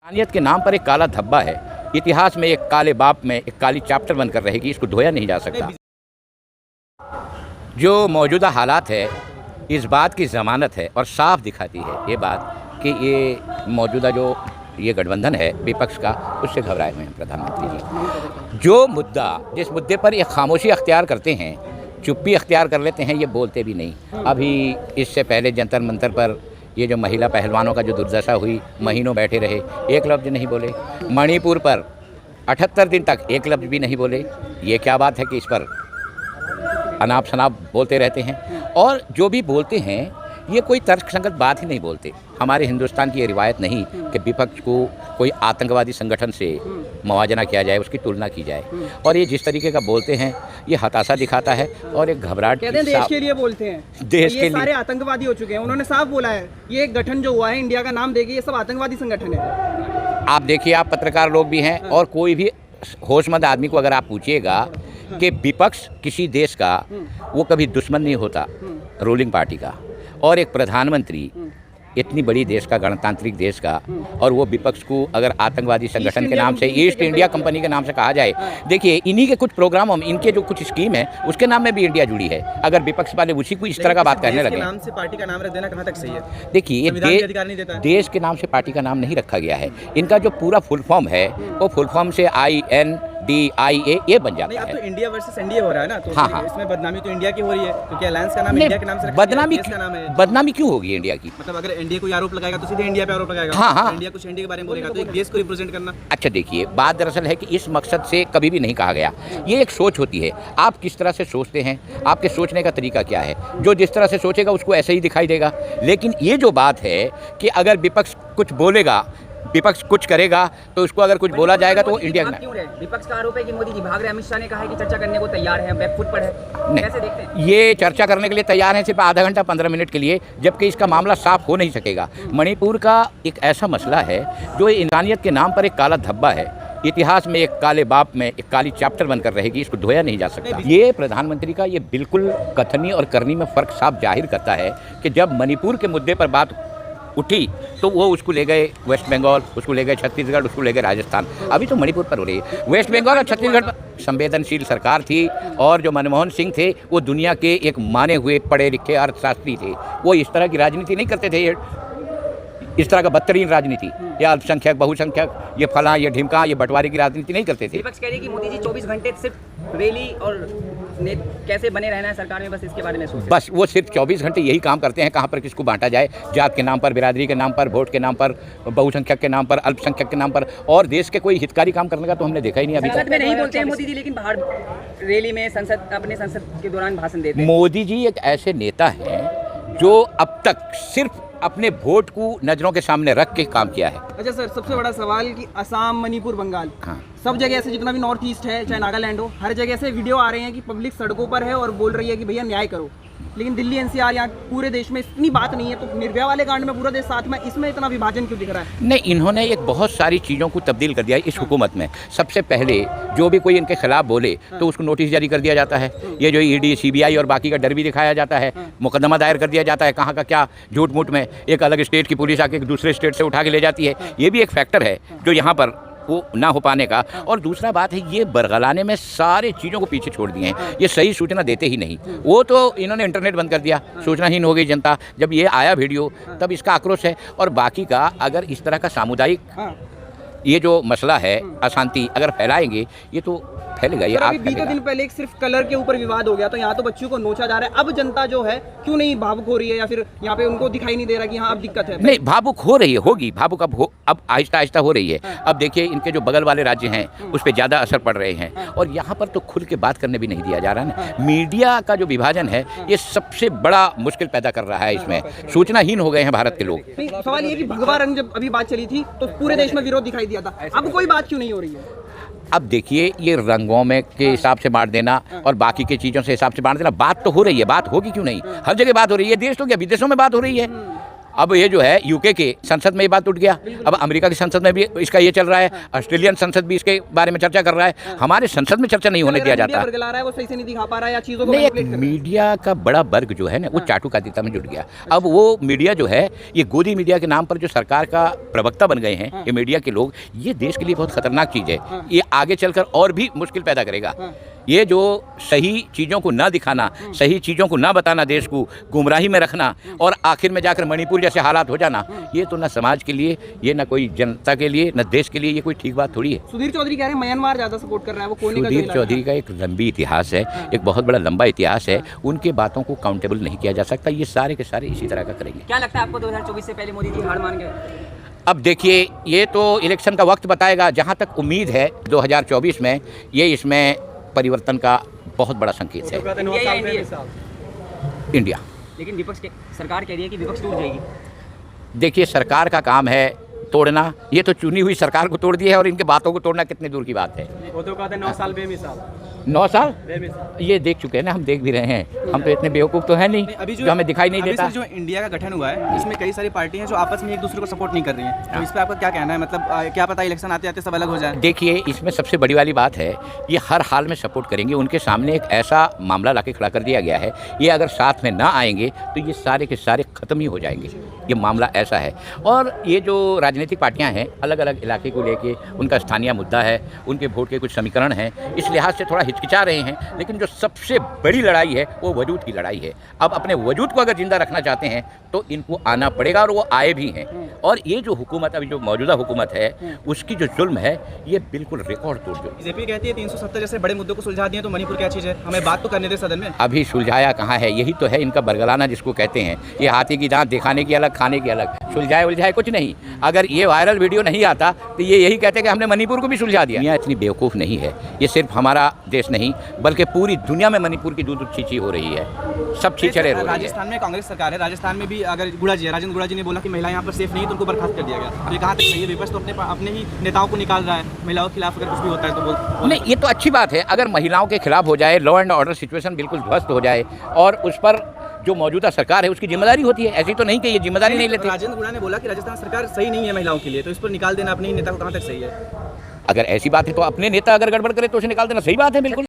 इंसानियत के नाम पर एक काला धब्बा है। इतिहास में एक काले बाप में एक काली चैप्टर बनकर रहेगी, इसको धोया नहीं जा सकता। जो मौजूदा हालात है इस बात की ज़मानत है और साफ दिखाती है ये बात कि ये मौजूदा जो ये गठबंधन है विपक्ष का, उससे घबराए हुए हैं प्रधानमंत्री जी। जो मुद्दा जिस मुद्दे पर ये खामोशी अख्तियार करते हैं, चुप्पी अख्तियार कर लेते हैं, ये बोलते भी नहीं। अभी इससे पहले जंतर मंतर पर ये जो महिला पहलवानों का जो दुर्दशा हुई, महीनों बैठे रहे, एक लफ्ज़ नहीं बोले। मणिपुर पर 78 दिन तक एक लफ्ज़ भी नहीं बोले। ये क्या बात है कि इस पर अनाप शनाप बोलते रहते हैं, और जो भी बोलते हैं ये कोई तर्कसंगत बात ही नहीं बोलते। हमारे हिंदुस्तान की ये रिवायत नहीं कि विपक्ष को कोई आतंकवादी संगठन से मवाजना किया जाए, उसकी तुलना की जाए। और ये जिस तरीके का बोलते हैं ये हताशा दिखाता है और एक घबराहट। कहते हैं देश के लिए बोलते हैं, देश ये के सारे लिए आतंकवादी हो चुके हैं। उन्होंने साफ बोला है ये गठन जो हुआ है इंडिया का नाम देके, ये सब आतंकवादी संगठन है। आप देखिए, आप पत्रकार लोग भी हैं और कोई भी होशमंद आदमी को अगर आप पूछिएगा कि विपक्ष किसी देश का, वो कभी दुश्मन नहीं होता रूलिंग पार्टी का। और एक प्रधानमंत्री इतनी बड़ी देश का, गणतांत्रिक देश का, और वो विपक्ष को अगर आतंकवादी संगठन के नाम से, ईस्ट इंडिया कंपनी के नाम से कहा जाए। देखिए, इन्हीं के कुछ प्रोग्रामों में, इनके जो कुछ स्कीम है उसके नाम में भी इंडिया जुड़ी है। अगर विपक्ष वाले उसी को इस तरह का बात कहने लगे, नाम से पार्टी का नाम रख देना कहाँ तक सही है? देखिए, ये देश के नाम से पार्टी का नाम नहीं रखा गया है। इनका जो पूरा फुल फॉर्म है वो फुल फॉर्म से INDIA ये बन जाता है। अब तो इंडिया वर्सेस एनडीए हो रहा है ना, तो हाँ। इसमें बदनामी तो इंडिया की हो रही है, क्योंकि अलायंस का नाम इंडिया के नाम से रखा बदनामी है, देश का नाम है। बदनामी क्यों होगी इंडिया की? मतलब अगर एनडीए कोई आरोप लगाएगा तो सीधे इंडिया पे आरोप लगाएगा। हाँ। इंडिया कुछ एनडीए के बारे में बोलेगा तो एक देश को रिप्रेजेंट करना। अच्छा, देखिए, बात दरअसल है कि इस मकसद से कभी भी नहीं कहा गया। ये एक सोच होती है, आप किस तरह से सोचते हैं, आपके सोचने का तरीका क्या है। जो जिस तरह से सोचेगा उसको ऐसे ही दिखाई देगा। लेकिन ये जो बात है कि अगर विपक्ष कुछ बोलेगा, विपक्ष कुछ करेगा, तो उसको अगर कुछ बोला जाएगा तो वो इंडिया का क्यों रहे? विपक्ष का आरोप है कि मोदी जी भाग रहे। अमित शाह ने कहा है कि चर्चा करने को तैयार है, बैकफुट पर है। कैसे देखते हैं? ये चर्चा करने के लिए तैयार हैं सिर्फ आधा घंटा 15 मिनट के लिए, जबकि इसका मामला साफ हो नहीं सकेगा। मणिपुर का एक ऐसा मसला है जो इंसानियत के नाम पर एक काला धब्बा है। इतिहास में एक काले बाप में एक काली चैप्टर बनकर रहेगी, इसको धोया नहीं जा सकता। ये प्रधानमंत्री का ये बिल्कुल कथनी और करनी में फ़र्क साफ जाहिर करता है कि जब मणिपुर के मुद्दे पर बात उठी तो वो उसको ले गए वेस्ट बंगाल, उसको ले गए छत्तीसगढ़, उसको ले गए राजस्थान। अभी तो मणिपुर पर हो रही है। वेस्ट बंगाल और छत्तीसगढ़ पर संवेदनशील सरकार थी, और जो मनमोहन सिंह थे वो दुनिया के एक माने हुए पढ़े लिखे अर्थशास्त्री थे। वो इस तरह की राजनीति नहीं करते थे, इस तरह का बदतरीन राजनीति, या अल्पसंख्यक बहुसंख्यक, ये फला ये ढिमका, ये बंटवारे की राजनीति नहीं करते थे। विपक्ष कह रही है कि मोदी जी 24 घंटे सिर्फ रैली और कैसे बने रहना है सरकार में, बस इसके बारे में सोचते। बस वो सिर्फ 24 घंटे यही काम करते हैं, कहाँ पर किसको बांटा जाए, जात के नाम पर, बिरादरी के नाम पर, वोट के नाम पर, बहुसंख्यक के नाम पर, अल्पसंख्यक के नाम पर। और देश के कोई हितकारी काम करने का तो हमने देखा ही नहीं अभी संसद में नहीं बोलते हैं मोदी जी, लेकिन बाहर रैली में अपने संसद के दौरान भाषण देते हैं। मोदी जी एक ऐसे नेता हैं जो अब तक सिर्फ अपने वोट को नजरों के सामने रख के काम किया है। अच्छा सर, सबसे बड़ा सवाल कि असम, मणिपुर, बंगाल, हाँ, सब जगह से, जितना भी नॉर्थ ईस्ट है, चाहे नागालैंड हो, हर जगह से वीडियो आ रहे हैं कि पब्लिक सड़कों पर है और बोल रही है कि भैया न्याय करो। लेकिन दिल्ली NCR यहाँ पूरे देश में इतनी बात नहीं है, तो निर्भया वाले कांड में पूरा देश साथ में, इसमें इतना विभाजन क्यों दिख रहा है? नहीं, इन्होंने एक बहुत सारी चीज़ों को तब्दील कर दिया इस हुकूमत में। सबसे पहले जो भी कोई इनके खिलाफ बोले तो उसको नोटिस जारी कर दिया जाता है। ये जो ED, CBI और बाकी का डर भी दिखाया जाता है, मुकदमा दायर कर दिया जाता है। कहाँ का क्या झूठ मूठ में एक अलग स्टेट की पुलिस आके दूसरे स्टेट से उठा के ले जाती है। ये भी एक फैक्टर है जो यहाँ पर वो ना हो पाने का। और दूसरा बात है, ये बरगलाने में सारे चीज़ों को पीछे छोड़ दिए हैं। ये सही सूचना देते ही नहीं। वो तो इन्होंने इंटरनेट बंद कर दिया, सूचनाहीन हो गई जनता। जब ये आया वीडियो तब इसका आक्रोश है। और बाकी का अगर इस तरह का सामुदायिक ये जो मसला है, अशांति अगर फैलाएंगे ये तो फैलेगा। ये आग बीते दिन पहले एक सिर्फ कलर के ऊपर विवाद हो गया, तो यहाँ तो बच्चों को नोचा जा रहा है। अब जनता जो है क्यों नहीं भावुक हो रही है, या फिर यहाँ पे उनको दिखाई नहीं दे रहा कि हाँ अब दिक्कत है? नहीं, भावुक हो रही है, होगी भावुक, अब आहिस्ता आहिस्ता हो रही है। अब देखिए, इनके जो बगल वाले राज्य हैं उस पर ज़्यादा असर पड़ रहे हैं, और यहाँ पर तो खुल के बात करने भी नहीं दिया जा रहा ना। मीडिया का जो विभाजन है ये सबसे बड़ा मुश्किल पैदा कर रहा है। इसमें सूचनाहीन हो गए हैं भारत के लोग। सवाल ये कि भगवा रंग जब अभी बात चली थी तो पूरे देश में विरोध दिखाई दिया था, अब कोई बात क्यों नहीं हो रही है? अब देखिए, ये रंगों में के हिसाब से बांट देना और बाकी के चीज़ों से हिसाब से बांट देना, बात तो हो रही है, बात होगी क्यों नहीं? हर जगह बात हो रही है, देश तो क्या विदेशों में बात हो रही है। अब ये जो है यूके के संसद में ये बात उठ गया, अब अमेरिका की संसद में भी इसका ये चल रहा है, ऑस्ट्रेलियन संसद भी इसके बारे में चर्चा कर रहा है। हमारे संसद में चर्चा नहीं होने दिया जाता। बरगला रहा है, वो सही से नहीं दिखा पा रहा है या चीजों को नहीं, एक manipulate कर रहा है। मीडिया का बड़ा वर्ग जो है ना वो चाटुकारिता में जुट गया। अब वो मीडिया जो है, ये गोदी मीडिया के नाम पर जो सरकार का प्रवक्ता बन गए हैं ये मीडिया के लोग, ये देश के लिए बहुत खतरनाक चीज़ है। ये आगे चलकर और भी मुश्किल पैदा करेगा। ये जो सही चीज़ों को ना दिखाना, सही चीज़ों को ना बताना, देश को गुमराही में रखना और आखिर में जाकर मणिपुर जैसे हालात हो जाना, ये तो ना समाज के लिए, ये ना कोई जनता के लिए, ना देश के लिए ये कोई ठीक बात थोड़ी है। सुधीर चौधरी कह रहे हैं म्यांमार ज़्यादा सपोर्ट कर रहा है, वो कोहली का जो सुधीर इलाका है। चौधरी का एक लंबी इतिहास है, एक बहुत बड़ा लंबा इतिहास है। उनके बातों को काउंटेबल नहीं किया जा सकता। ये सारे के सारे इसी तरह का करेंगे। क्या लगता है आपको 2024 से पहले मोदी जी हार मान गए? अब देखिए, ये तो इलेक्शन का वक्त बताएगा। जहाँ तक उम्मीद है 2024 में ये इसमें परिवर्तन का बहुत बड़ा संकेत है। इंडिया या इंडिया? इंडिया। लेकिन विपक्ष के सरकार कह रही है कि विपक्ष टूट जाएगी। देखिए, सरकार का काम है तोड़ना। ये तो चुनी हुई सरकार को तोड़ दिया है और इनके बातों को तोड़ना कितनी दूर की बात है। वो तो कहते हैं 9 साल बेमिसाल। 9 साल बेमिसाल। ये देख चुके हैं ना, हम देख भी रहे हैं। हम तो इतने बेवकूफ़ तो है नहीं अभी जो हमें दिखाई नहीं अभी देता। से जो इंडिया का गठन हुआ है, इसमें कई सारी पार्टी हैं जो आपस में एक दूसरे को सपोर्ट नहीं कर रही हैं। तो इस पे आपका क्या कहना है? मतलब क्या पता इलेक्शन आते आते सब अलग हो जाए। देखिए, इसमें सबसे बड़ी वाली बात है, ये हर हाल में सपोर्ट करेंगे। उनके सामने एक ऐसा मामला लाके खड़ा कर दिया गया है, ये अगर साथ में ना आएंगे तो ये सारे के सारे ख़त्म ही हो जाएंगे। ये मामला ऐसा है। और ये जो राजनीतिक पार्टियां हैं, अलग अलग इलाके को लेके उनका स्थानीय मुद्दा है, उनके वोट के कुछ समीकरण हैं, इस लिहाज से थोड़ा हिचकिचा रहे हैं। लेकिन जो सबसे बड़ी लड़ाई है वो वजूद की लड़ाई है। अब अपने वजूद को अगर जिंदा रखना चाहते हैं तो इनको आना पड़ेगा और वो आए भी हैं। और ये जो हुकूमत, अभी जो मौजूदा हुकूमत है, उसकी जो जुल्म है ये बिल्कुल रिकॉर्ड तोड़ जो। बीजेपी कहती है 370 जैसे बड़े मुद्दों को सुलझा दिए, तो मणिपुर क्या चीज़ है? हमें बात तो करने दे सदन में। अभी सुलझाया कहाँ है? यही तो है इनका बरगलाना जिसको कहते हैं। ये हाथी की दांत दिखाने की अलग, खाने की अलग। सुलझाए उलझाए कुछ नहीं। अगर ये वायरल वीडियो नहीं आता तो ये यही कहते कि हमने मणिपुर को भी सुलझा दिया। दुनिया इतनी बेवकूफ़ नहीं है। ये सिर्फ हमारा देश नहीं बल्कि पूरी दुनिया में मणिपुर की दूध छींची हो रही है। सब छींचड़े हो रही है। राजस्थान में कांग्रेस सरकार है, राजस्थान में भी अगर गुड़ा जी है, राजेंद्र गुड़ा जी ने बोला कि महिला यहाँ पर सेफ नहीं है तो उनको बर्खास्त कर दिया गया। तो ये कहाँ तक सही है? विपक्ष तो अपने ही नेताओं को निकाल रहा है। महिलाओं के खिलाफ अगर कुछ भी होता है तो बोल नहीं, ये तो अच्छी बात है। अगर महिलाओं के खिलाफ हो जाए, लॉ एंड ऑर्डर सिचुएशन बिल्कुल ध्वस्त हो जाए और उस पर जो मौजूदा सरकार है उसकी जिम्मेदारी होती है। ऐसी तो नहीं कि ये जिम्मेदारी नहीं लेती। राजेंद्र गुड़ा ने बोला कि राजस्थान सरकार सही नहीं है महिलाओं के लिए, तो इस पर निकाल देना अपने ही नेता को कहाँ तक सही है? अगर ऐसी बात है तो अपने नेता अगर गड़बड़ करे तो उसे निकाल देना सही बात है बिल्कुल।